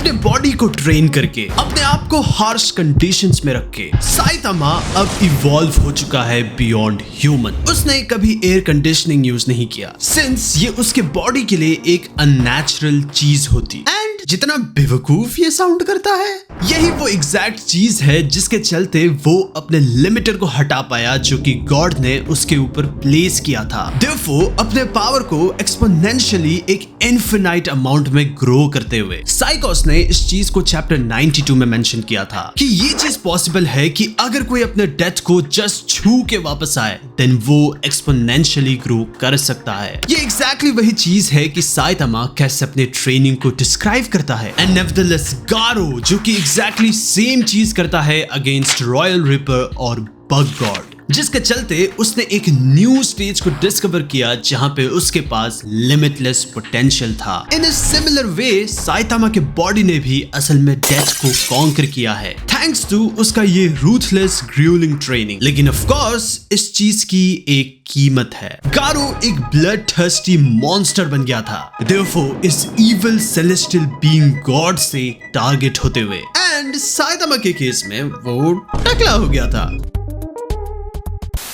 अपने बॉडी को ट्रेन करके, अपने आप को हार्श कंडीशंस में रख के साइतामा अब इवॉल्व हो चुका है बियॉन्ड ह्यूमन। उसने कभी एयर कंडीशनिंग यूज नहीं किया, सिंस ये उसके बॉडी के लिए एक अननेचुरल चीज होती। एंड जितना बेवकूफ ये साउंड करता है, यही वो एग्जैक्ट चीज है जिसके चलते वो अपने लिमिटर को हटा पाया जो कि गॉड ने उसके ऊपर प्लेस किया था। Therefore, अपने पावर को एक्सपोनेंशियली एक इनफिनाइट अमाउंट में ग्रो करते हुए साइकोस ने इस चीज को चैप्टर 92 में मेंशन किया था कि ये चीज पॉसिबल है कि अगर कोई अपने डेथ को जस्ट छू के वापस आए, देन वो एक्सपोनेंशियली ग्रो कर सकता है। ये एग्जैक्टली वही चीज है कि साइतामा कैसे अपने ट्रेनिंग को डिस्क्राइब करता है। एंड नेवरदलेस गारो जो कि एग्जैक्टली सेम चीज करता है अगेंस्ट रॉयल रिपर और बग गॉड, जिसके चलते उसने एक न्यू स्टेज को डिस्कवर किया जहां पे उसके पास लिमिटलेस पोटेंशियल था। इन अ सिमिलर वे साइतामा के बॉडी ने भी असल में डेथ को कॉन्कर किया है थैंक्स टू उसका ये रूथलेस ग्रूलिंग ट्रेनिंग। लेकिन ऑफ कोर्स इस चीज की एक कीमत है। गारो एक ब्लड थर्स्टी मॉन्स्टर बन गया था, देयरफॉर इस इविल सेलेस्टियल बीइंग गॉड से टारगेट होते हुए। एंड साइतामा के केस में वो टकला हो गया था।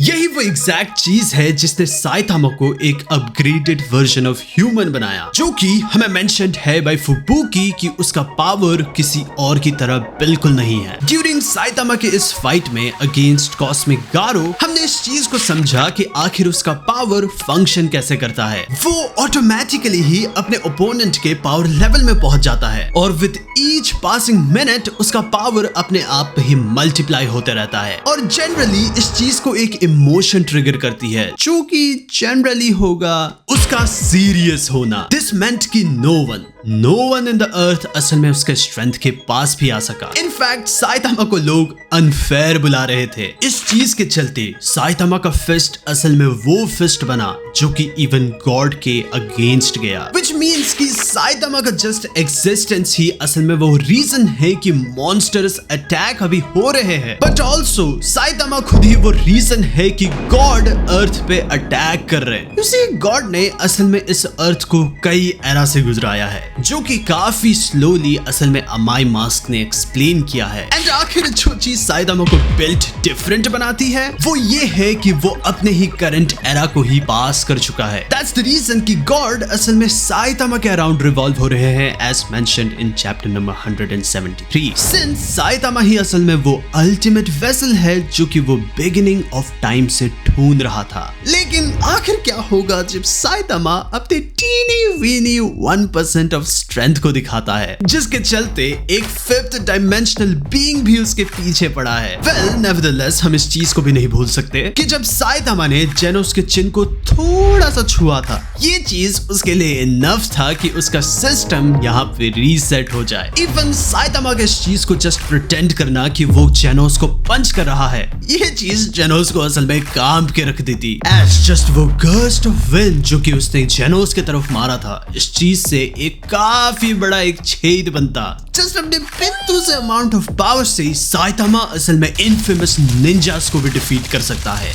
यही वो एग्जैक्ट चीज है जिसने साइतामा को एक अपग्रेडेड वर्जन ऑफ ह्यूमन बनाया, जो कि हमें मेंशन्ड है बाय फुबुकी कि उसका पावर किसी और की तरह बिल्कुल नहीं है। ड्यूरिंग साइतामा के इस फाइट में अगेंस्ट कॉस्मिक गारो, हमने इस चीज को समझा कि आखिर उसका पावर फंक्शन कैसे करता है। वो ऑटोमेटिकली ही अपने ओपोनेंट के पावर लेवल में पहुंच जाता है और विद ईच पासिंग मिनट उसका पावर अपने आप ही मल्टीप्लाई होते रहता है। और जनरली इस चीज को एक इमोशन ट्रिगर करती है, जो कि जनरली होगा उसका सीरियस होना। दिस मेंट कि no one in the earth असल में उसके स्ट्रेंथ के पास भी आ सका। इनफैक्ट साइतामा को लोग अनफेयर बुला रहे थे। इस चीज के चलते साइतामा का फिस्ट असल में वो फिस्ट बना जो कि इवन गॉड के अगेंस्ट गया, व्हिच मींस कि साइतामा का जस्ट एग्जिस्टेंस ही असल में वो रीजन है कि मॉन्स्टर्स अटैक अभी हो रहे हैं। बट ऑल्सो साइतामा खुद ही वो रीजन है कि गॉड अर्थ पे अटैक कर रहे हैं। उसी गॉड ने असल में इस अर्थ को कई एरा से गुजराया है, जो कि काफी स्लोली असल में अमाई मास्क ने एक्सप्लेन किया है। एंड आखिर जो चीज साइतामा को बिल्ट डिफरेंट बनाती है वो ये है कि वो अपने ही करंट एरा को ही पास कर चुका है। दैट्स द रीजन कि गॉड असल में साइतामा के अराउंड रिवॉल्व हो रहे हैं as mentioned in chapter number 173। Since Saitama ही असल में वो अल्टीमेट वेसल है जो कि वो बिगिनिंग ऑफ टाइम से ढूंढ रहा था। लेकिन आखिर क्या होगा जब साइतामा अपने टीनी वीनी 1% ऑफ स्ट्रेंथ को दिखाता है, जिसके चलते एक फिफ्थ डायमेंशनल बीइंग भी उसके पीछे पड़ा है। वेल नेवरदलेस हम इस चीज को भी नहीं भूल सकते कि जब साइतामा ने जेनोस के चिन को थोड़ा सा छुआ था, ये चीज उसके लिए इनफ था कि उसका सिस्टम यहाँ पे रीसेट हो जाए। इवन साइतामा के इस चीज को जस्ट प्रिटेंड करना कि वो जेनोस को पंच कर रहा है, ये चीज जेनोस को असल में काम के रख देती। एज जस्ट वो गस्ट ऑफ विंड जो कि उसने जेनोस की तरफ मारा था, इस चीज से एक काफी बड़ा एक छेद बनता। जस्ट अपने पिंतु से अमाउंट ऑफ पावर से साइतामा असल में इनफेमस निंजास को भी डिफीट कर सकता है।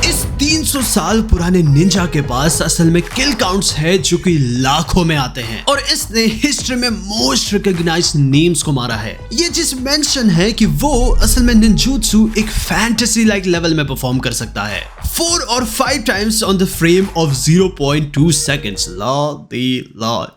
इस 300 साल पुराने निंजा के पास असल में किल काउंट्स है जो कि लाखों में आते हैं और इसने हिस्ट्री में मोस्ट रिकॉग्नाइज्ड नेम्स को मारा है। ये चीज मेंशन है कि वो असल में निंजुत्सु एक फैंटेसी लाइक लेवल में परफॉर्म कर सकता है 4 और 5 times on the frame of 0.2 seconds.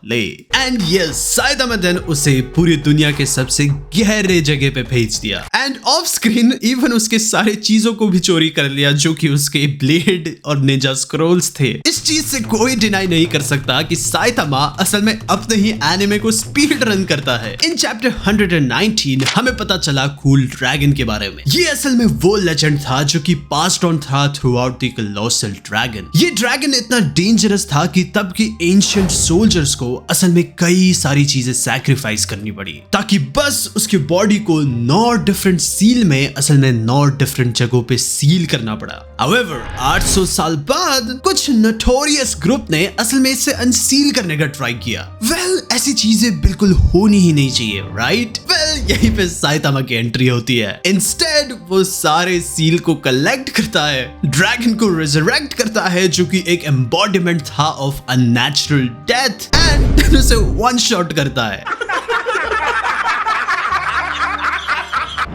ले एंड यस साइतामा देन उसे पूरी दुनिया के सबसे गहरे जगह पे भेज दिया एंड ऑफ स्क्रीन इवन उसके सारे चीजों को भी चोरी कर लिया जो कि उसके ब्लेड और निंजा स्क्रोल्स थे। इस चीज से कोई डिनाई नहीं कर सकता कि साइतामा असल में अपने ही एनिमे को स्पीड रन करता है। इन चैप्टर 119 हमें पता चला कूल ड्रैगन के बारे में। ये असल में वो लेजेंड था जो कि पास्ड ऑन था through out the colossal dragon. ये ड्रैगन इतना डेंजरस था कि तब के एंशिएंट सोल्जर्स को असल में कई सारी चीजें सैक्रिफाइस करनी पड़ी ताकि बस उसकी बॉडी को 9 डिफरेंट सील में असल में 9 डिफरेंट जगहों पे सील करना पड़ा। However, 800 साल बाद कुछ नोटोरियस ग्रुप ने असल में इसे अनसील करने का ट्राई किया। ऐसी चीजें बिल्कुल होनी ही नहीं चाहिए, राइट? यहीं पे साइतामा की एंट्री होती है। इंस्टेड वो सारे सील को कलेक्ट करता है, ड्रैगन को रिजरेक्ट करता है जो कि एक एम्बॉडीमेंट था ऑफ अननेचुरल डेथ एंड उसे वन शॉट करता है।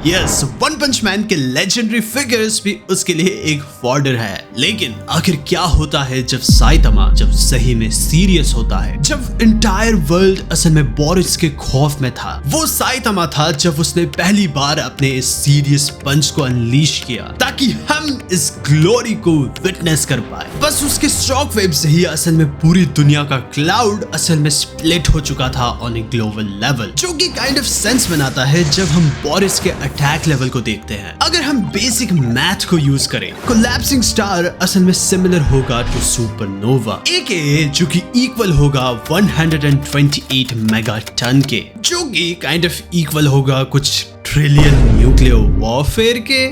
यस, वन पंच मैन के लेजेंडरी फिगर्स भी उसके लिए एक फॉर्डर है। लेकिन आखिर क्या होता है जब साइतामा जब सही में सीरियस होता है, जब इंटायर वर्ल्ड असल में बोरिस के खौफ में था। वो साइतामा था जब उसने पहली बार अपने इस सीरियस पंच को अनलीश किया ताकि हम इस ग्लोरी को विटनेस कर पाए। बस उसके शॉक वेव से ही असल में पूरी दुनिया का क्लाउड असल में स्प्लिट हो चुका था ऑन ए ग्लोबल लेवल, जो कि काइंड ऑफ सेंस बनाता है जब हम बोरिस के अटैक लेवल को देखते हैं। अगर हम बेसिक मैथ को यूज करें, कोलैप्सिंग स्टार असल में सिमिलर होगा टू सुपरनोवा, एके जो कि इक्वल होगा 128 मेगा टन के, जो कि काइंड ऑफ इक्वल होगा कुछ ट्रिलियन न्यूक्लियर वॉरफेयर के।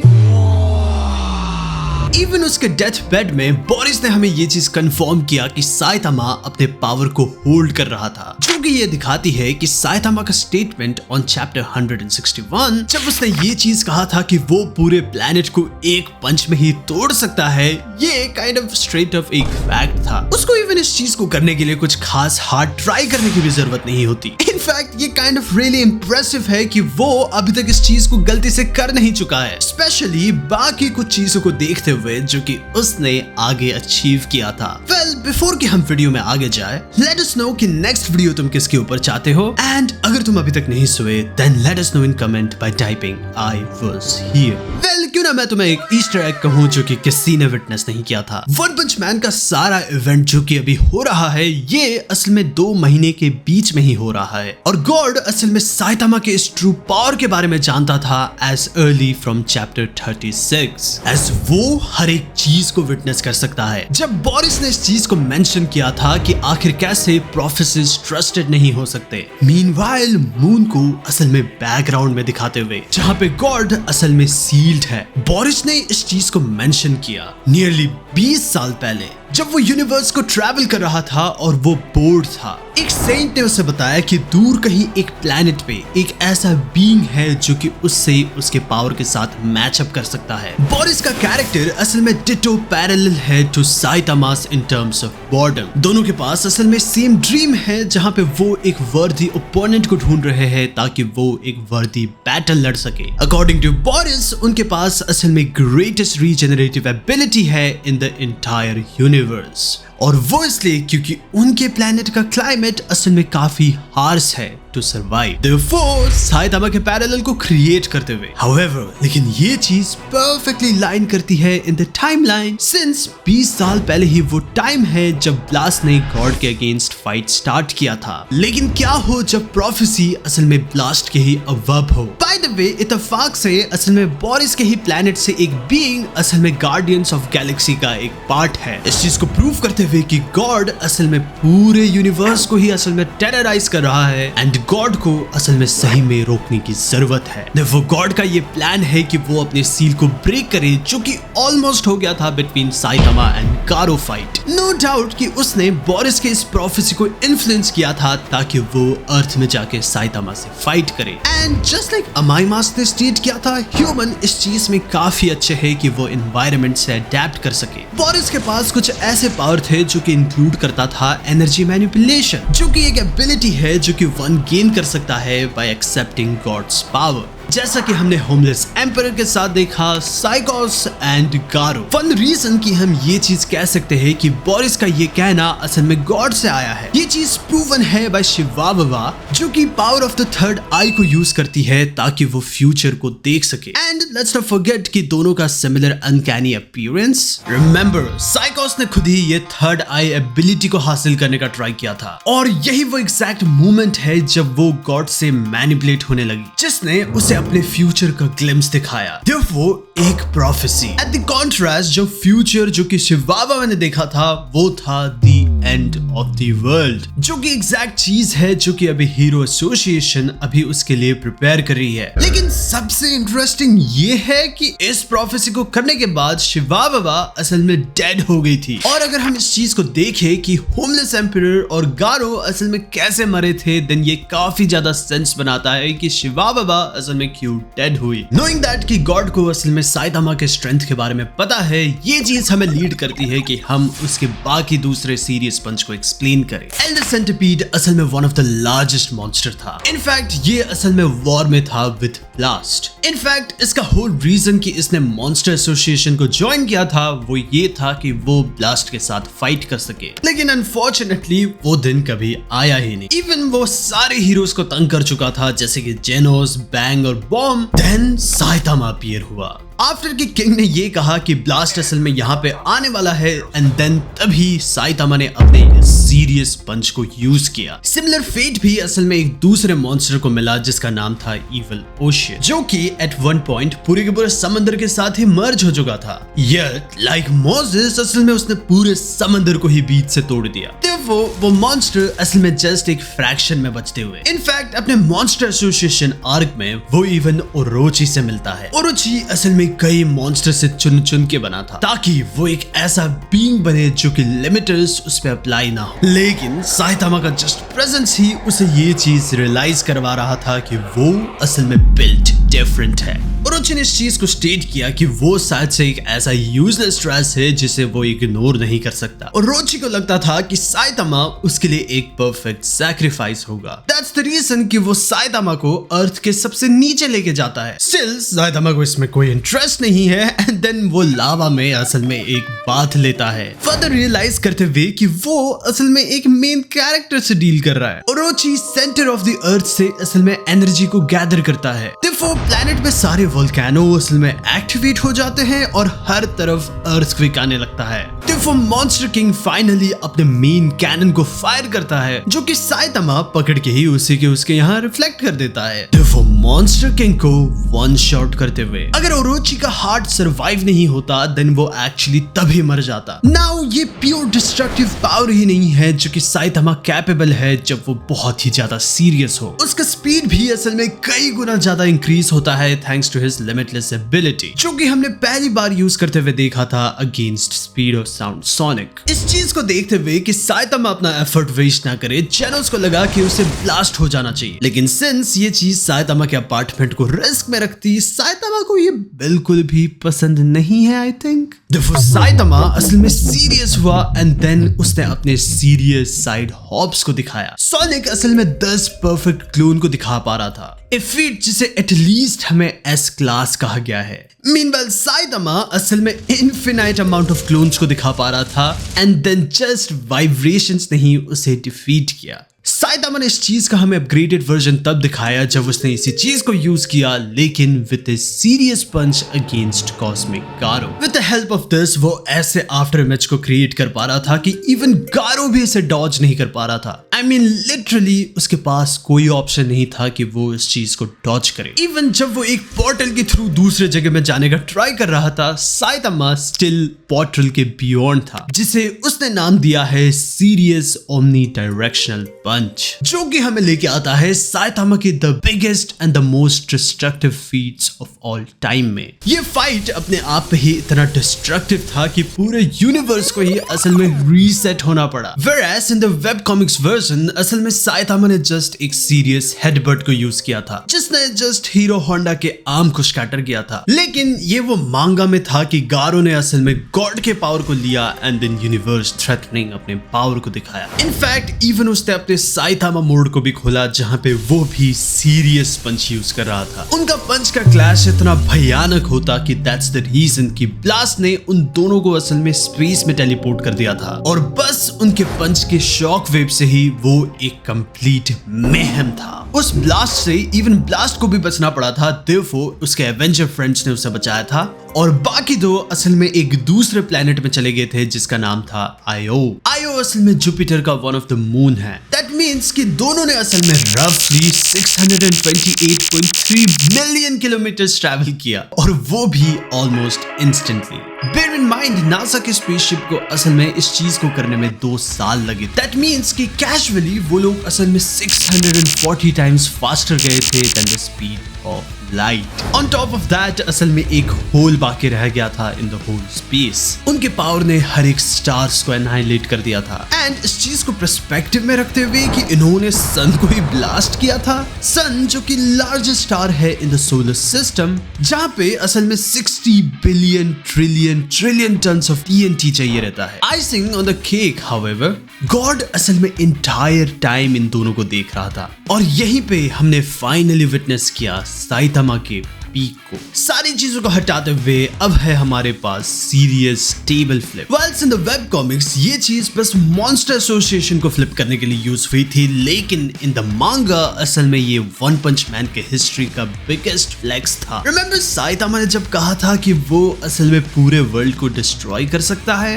इवन उसके डेथ बेड में बोरिस ने हमें ये चीज कंफर्म किया कि साइतामा अपने पावर को होल्ड कर रहा था, जो कि ये दिखाती है कि साइतामा का स्टेटमेंट ऑन चैप्टर 161 जब उसने ये चीज कहा था कि वो पूरे प्लेनेट को एक पंच में ही तोड़ सकता है, ये काइंड ऑफ स्ट्रेट ऑफ एक फैक्ट था। उसको इवन इस चीज को करने के लिए कुछ खास हार्ड ट्राई करने की भी जरूरत नहीं होती। इनफैक्ट ये काइंड ऑफ रियली इंप्रेसिव है कि वो अभी तक इस चीज को गलती से कर नहीं चुका है, स्पेशली बाकी कुछ चीजों को देखते हुए जो कि उसने आगे अचीव किया था। वेल, बिफोर कि हम वीडियो में आगे जाए, लेट अस नो कि नेक्स्ट वीडियो तुम किसके ऊपर चाहते हो, एंड अगर तुम अभी तक नहीं सोए then let us know in comment by typing I was here. Well, क्यों ना मैं तुम्हें एक ईस्टर एग कहूं जो कि किसी ने विटनेस नहीं किया था। वन पंच मैन का सारा इवेंट जो कि अभी हो रहा है, ये असल में 2 महीने के बीच में ही हो रहा है, और गॉड असल में साइतामा के इस ट्रू पावर के बारे में जानता था as early from chapter 36, as वो हर एक चीज को विटनेस कर सकता है। जब बोरिस ने इस चीज को मेंशन किया था कि आखिर कैसे प्रोफेसीज ट्रस्टेड नहीं हो सकते, मीनवाइल मून को असल में बैकग्राउंड में दिखाते हुए जहां पे गॉड असल में सील्ड है, बोरिस ने इस चीज को मेंशन किया नियरली 20 साल पहले जब वो यूनिवर्स को ट्रैवल कर रहा था और वो बोर्ड था। एक सेंट ने उसे बताया कि दूर कहीं एक प्लैनेट पे एक ऐसा बीइंग है जो कि उससे उसके पावर के साथ मैच अप कर सकता है। बोरिस का कैरेक्टर असल में डिटो पैरेलल है to Saitama's in terms of boredom. दोनों के पास असल में सेम ड्रीम है जहां पे वो एक वर्दी ओपोनेंट को ढूंढ रहे हैं ताकि वो एक वर्दी बैटल लड़ सके। अकॉर्डिंग टू बोरिस, उनके पास असल में ग्रेटेस्ट रीजनरेटिव एबिलिटी है इन द एंटायर यूनिवर्स, और वो इसलिए क्योंकि उनके प्लेनेट का क्लाइमेट असल में काफी हार्श है टू सर्वाइव। Therefore, साइतामा के पैरेलल को क्रिएट करते हुए, however, लेकिन ये चीज परफेक्टली लाइन करती है इन द टाइमलाइन, सिंस 20 साल पहले ही वो टाइम है जब ब्लास्ट ने गॉड के अगेंस्ट फाइट स्टार्ट किया था। लेकिन क्या हो जब प्रोफेसी असल में ब्लास्ट के ही अवब हो। बाय द वे, इत्तेफाक से असल में बोरिस के ही प्लेनेट से एक बीइंग असल में गार्डियंस ऑफ गैलेक्सी का एक पार्ट है। इस चीज को प्रूव करते हुए कि गॉड असल में पूरे यूनिवर्स को ही असल में टेरराइज कर रहा है, एंड गॉड को असल में सही में रोकने की जरूरत है। वो गॉड का ये प्लान है कि वो अपने सील को ब्रेक करे, जो कि ऑलमोस्ट हो गया था between Saitama and Garou fight. No doubt कि उसने बोरिस के इस प्रोफेसी को इन्फ्लुएंस किया था ताकि वो अर्थ में जाके साइतामा से फाइट करे। एंड जस्ट लाइक अमाइमास ने स्टेट किया था, ह्यूमन इस चीज में काफी अच्छे है कि वो एनवायरनमेंट से अडेप्ट कर सके। बोरिस के पास कुछ ऐसे पावर थे जो कि इंक्लूड करता था एनर्जी मैनिपुलेशन, जो कि एक एबिलिटी है जो कि वन गेन कर सकता है बाय एक्सेप्टिंग गॉड्स पावर, जैसा कि हमने होमलेस एम्परर के साथ देखा, साइकोस एंड गारो। वन रीजन कि हम ये चीज कह सकते हैं कि बोरिस का ये कहना असल में गॉड से आया है, ये चीज प्रूवन है बाय शिवावा, जो कि पावर ऑफ द थर्ड आई को यूज करती है ताकि वो फ्यूचर को देख सके। एंड लेट्स नॉट फॉरगेट कि दोनों का सिमिलर अनकैनी अपीयरेंस। रिमेंबर, साइकोस ने खुद ही ये थर्ड आई एबिलिटी को हासिल करने का ट्राई किया था, और यही वो एग्जैक्ट मोमेंट है जब वो गॉड से मैनिपुलेट होने लगी, जिसने उसे अपने फ्यूचर का ग्लिम्स दिखाया। Therefore, एक प्रोफेसी। एट द कॉन्ट्रास्ट, जो फ्यूचर जो कि शिवावा ने देखा था वो था the end of the world, जो कि एग्जैक्ट चीज है जो कि अभी हीरो एसोसिएशन अभी उसके लिए प्रिपेयर कर रही है। लेकिन सबसे इंटरेस्टिंग ये है कि इस प्रोफेसी को करने के बाद शिवावा असल में डेड हो गई थी, और अगर हम इस चीज को देखें कि होमलेस एम्परर और गारो असल में कैसे मरे थे, देन ये काफी ज्यादा सेंस बनाता है कि शिवावा असल में क्यों डेड हुई। नोइंग दैट कि गॉड को असल में साइतामा के स्ट्रेंथ के बारे में पता है, ये चीज हमें लीड करती है कि हम उसके बाकी दूसरे सीरियस सीरियस पंच को एक्सप्लेन करे। एल्डर सेंटिपीड असल में one of the largest monster था। इनफैक्ट ये असल में वॉर में था विद ब्लास्ट। इनफैक्ट इसका होल रीजन कि इसने मॉन्स्टर एसोसिएशन को ज्वाइन किया था वो ये था कि वो ब्लास्ट के साथ फाइट कर सके, लेकिन अनफॉर्चुनेटली वो दिन कभी आया ही नहीं। इवन वो सारे हीरोज को तंग कर चुका था जैसे कि जेनोस, बैंग और बॉम्ब। देन साइतामा अपीयर हुआ आफ्टर कि किंग ने ये कहा कि ब्लास्ट असल में यहाँ पे आने वाला है, एंड देन तभी साइतामा ने अपने सीरियस पंच को यूज किया। सिमिलर फेट भी असल में एक दूसरे मॉन्स्टर को मिला जिसका नाम था इविल ओशियन, जो कि एट वन पॉइंट पूरे के पूरे समंदर के साथ ही मर्ज हो चुका था। येट लाइक मोसेस असल में उसने पूरे समंदर को ही बीच से तोड़ दिया। वो मॉन्स्टर असल में जस्ट एक फ्रैक्शन में बचते हुए। इनफैक्ट अपने मॉन्स्टर एसोसिएशन आर्क में वो इवन ओरोची से मिलता है। ओरोची असल में कई मॉन्स्टर से चुन चुन के बना था ताकि वो एक ऐसा बीइंग बने जो कि लिमिटर्स उस पे अप्लाई ना हो, लेकिन साइतामा का जस्ट प्रेजेंस ही उसे ये चीज रियलाइज करवा रहा था कि वो असल में बिल्ट डिफरेंट है। ओरोची ने इस चीज को स्टेट किया कि वो शायद से एक ऐसा यूजलेस ट्रेस है जिसे वो इग्नोर नहीं कर सकता। ओरोची को लगता था कि साइतामा उसके लिए एक परफेक्ट सैक्रिफाइस होगा। दैट्स द रीजन कि वो साइतामा को अर्थ के सबसे नीचे लेके जाता है। स्टिल साइतामा को इसमें कोई इंटरेस्ट नहीं है, एंड देन वो लावा में असल में एक बाथ लेता है, फर्दर रियलाइज करते हुए कि वो असल में एक मेन कैरेक्टर से डील कर रहा है। ओरोची सेंटर ऑफ द अर्थ से असल में एनर्जी को गैदर करता है। वो प्लैनेट में सारे वोल्केनो असल में एक्टिवेट हो जाते हैं और हर तरफ अर्थक्वेक आने लगता है। वो मॉन्स्टर किंग फाइनली अपने मेन कैनन को फायर करता है जो कि साइतामा पकड़ के ही उसी के उसके यहाँ रिफ्लेक्ट कर देता है। वो मॉन्स्टर किंग को वन शॉट करते हुए अगर ओरोची का हार्ट सरवाइव नहीं होता देन वो एक्चुअली तभी मर जाता। नाउ ये प्योर डिस्ट्रक्टिव पावर ही नहीं है जो कि साइतामा कैपेबल है जब वो बहुत ही ज्यादा सीरियस हो। उसका स्पीड भी असल में कई गुना ज्यादा इंक्रीज होता है thanks to his limitless ability, जो कि हमने पहली बार यूज करते हुए देखा था against speed of sound sonic. इस चीज को देखते हुए कि साइतामा अपना एफर्ट वेस्ट ना करे, जेनोस को लगा कि उसे ब्लास्ट हो जाना चाहिए, लेकिन सिंस ये चीज साइतामा के अपार्टमेंट को रिस्क में रखती, साइतामा को ये बिल्कुल भी पसंद नहीं है। आई थिंक साइतामा असल में सीरियस हुआ एंड देन उसने अपने सीरियस साइड हॉब्स को दिखाया। सोनिक असल में 10 परफेक्ट क्लोन को दिखा पा रहा था, ए फीट जिसे एटलीस्ट हमें एस क्लास कहा गया है। मीनवाइल साइतामा असल में इनफिनाइट अमाउंट ऑफ क्लोन्स को दिखा पा रहा था एंड देन जस्ट वाइब्रेशंस ने ही उसे डिफीट किया। साइतामा ने इस चीज का हमें अपग्रेडेड वर्जन तब दिखाया जब उसने इसी चीज को यूज किया, लेकिन with a serious punch against cosmic Garou. With the help of this वो ऐसे आफ्टर इमेज को क्रिएट कर पा रहा था कि इवन गारो भी इसे डॉज नहीं कर पा रहा था। आई मीन लिटरली उसके पास कोई ऑप्शन नहीं था कि वो इस चीज को डॉज करे। इवन जब वो एक पोर्टल के थ्रू दूसरे जगह में जाने का ट्राई कर रहा था, साइतामा स्टिल पोर्टल के बियॉन्ड था, जिसे उसने नाम दिया है सीरियस ओमनी डायरेक्शनल पंच, जो कि हमें लेके आता है साइतामा के the biggest and the most destructive feats of all time में। ये फाइट अपने आप पे ही इतना डिस्ट्रक्टिव था कि पूरे यूनिवर्स को ही असल में रीसेट होना पड़ा। Whereas in the web comics version असल में साइतामा ने जस्ट एक सीरियस हेडबट को यूज किया था जिसने जस्ट हीरो होंडा के आर्म को स्कैटर किया था, लेकिन ये वो मांगा में था कि गारो ने असल में गॉड के पावर को लिया एंड देन यूनिवर्स थ्रेटनिंग अपने पावर को दिखाया। इनफैक्ट इवन उसने अपने साइतामा मोड को भी खोला जहां पे वो भी सीरियस पंच यूज कर रहा था। उनका पंच का क्लैश इतना भयानक होता कि दैट्स द रीजन कि ब्लास्ट ने उन दोनों को असल में स्पेस में टेलीपोर्ट कर दिया था और बस उनके पंच के शॉक वेव से ही वो एक कंप्लीट मेहम था। उस ब्लास्ट से इवन ब्लास्ट को भी बचना पड़ा था, देयरफॉर उसके एवेंजर फ्रेंड्स ने उसे बचाया था और बाकी दो असल में एक दूसरे प्लेनेट में चले गए थे जिसका नाम था आयो। आयो असल में जुपिटर का वन ऑफ द मून है। दैट मींस कि दोनों ने असल में रफली 628.3 मिलियन किलोमीटर ट्रैवल किया और वो भी almost instantly. Bear in mind NASA के स्पेसशिप को असल में इस चीज को करने में 2 साल लगे। दैट मींस कि कैजुअली वो लोग असल में 640 टाइम्स फास्टर गए थे than the speed of light. On top of that असल में एक होल बाकी रह गया था इन द होल स्पेस। उनके पावर ने हर एक स्टार्स को एनाइलेट कर दिया था। एंड इस चीज को पर्सपेक्टिव में रखते हुए कि इन्होंने सन को ही ब्लास्ट किया था, सन जो कि लार्जेस्ट स्टार है इन द सोलर सिस्टम, जहां पे असल में 60 billion trillion tons of TNT चाहिए रहता है। Icing on the cake however, God असल में इंटायर टाइम इन दोनों को देख रहा था और यहीं पे हमने फाइनली विटनेस किया साइतामा के पीक को। सारी चीजों को हटाते हुए अब है हमारे पास serious stable flip. Whiles in the web comics ये चीज बस मॉन्स्टर एसोसिएशन को फ्लिप करने के लिए यूज हुई थी, लेकिन इन द मांगा असल में ये वन पंच मैन के हिस्ट्री का बिगेस्ट फ्लेक्स था। रिमेंबर साइतामा ने जब कहा था कि वो असल में पूरे वर्ल्ड को डिस्ट्रॉय कर सकता है?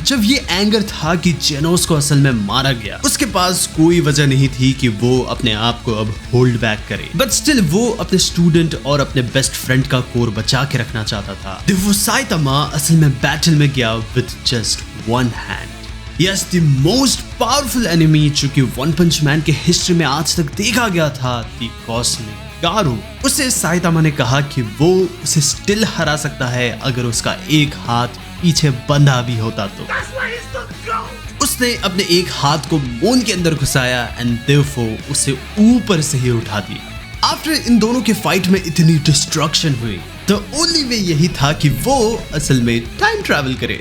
जब ये एंगर था कि जेनोस को असल में मारा गया, उसके पास कोई वजह नहीं थी कि वो अपने आप को अब होल्ड बैक करे, बट स्टिल वो अपने स्टूडेंट और अपने बेस्ट फ्रेंड का कोर बचा के रखना चाहता था। वो साइतामा असल में बैटल में गया with just one hand. Yes, the most powerful enemy जो कि वन पंच मैन के हिस्ट्री में आज तक देखा गया था, द कॉस्मिक गारो। उसे साइतामा ने कहा कि वो उसे स्टिल हरा सकता है अगर उसका एक हाथ पीछे बंधा भी होता तो। उसने अपने एक हाथ को मून के अंदर घुसाया एंड देयरफॉर उसे ऊपर से ही उठा दिया। आफ्टर इन दोनों के फाइट में इतनी डिस्ट्रक्शन हुई, द ओनली वे यही था कि वो असल में टाइम ट्रैवल करे।